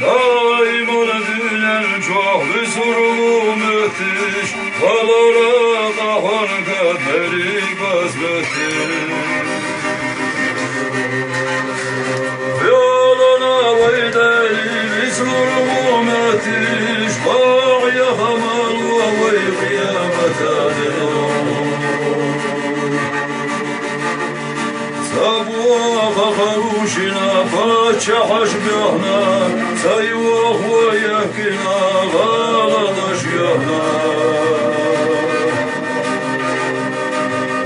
daima dünen çok bir sorulu müthiş, kalara kahar kaderi basbettir. Yoluna vaydeli bir sorulu müthiş, bağya hamal ve kıyamet adil. Sabuha kharushina pachahash bihna sayuh wa yakina ghaladash yahna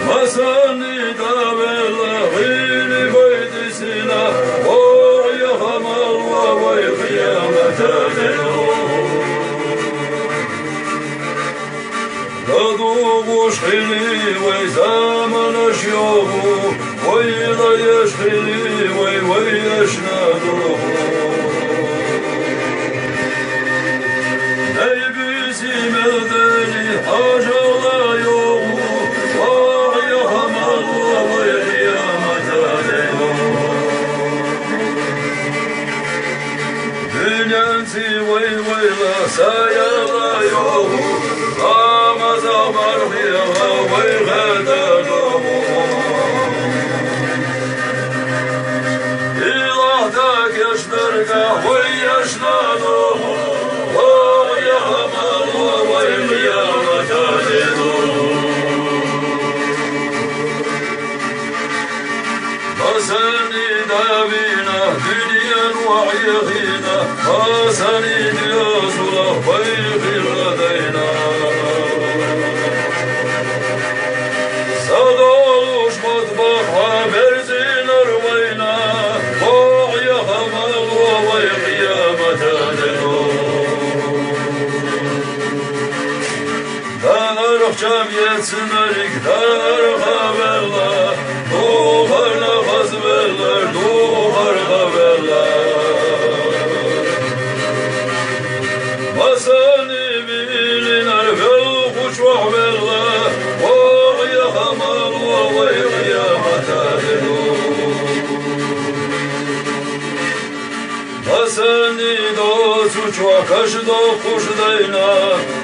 masani dabela ghini baydisina o yahamal wa qiyamat adil Ladugh khili wa zaman ashyobu ويلا يشخلي ويشنادوه نيبسي مدني حاجة لا يوم وعيهم الله ويقيامة دنيانسي ويلا سيلا يوم غامز مرخيها ويغدانوه ويشنادوه ويحمل والقيامة تزيدوه فسني دابينا دنيا وعيخينا فسني دياسولا ويخي لدينا صدالوش مطبخ وبرزين روينا Darıqcam yetsin əliklər xəbərlər Doğarla xəzbərlər, doğar xəbərlər Masani bilinər vel xuçvaq bərlər Oğya xəmal və qiyamət ədilu Masani da suçva kaşda xuş deyna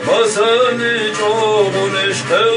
Masani çoğun işqel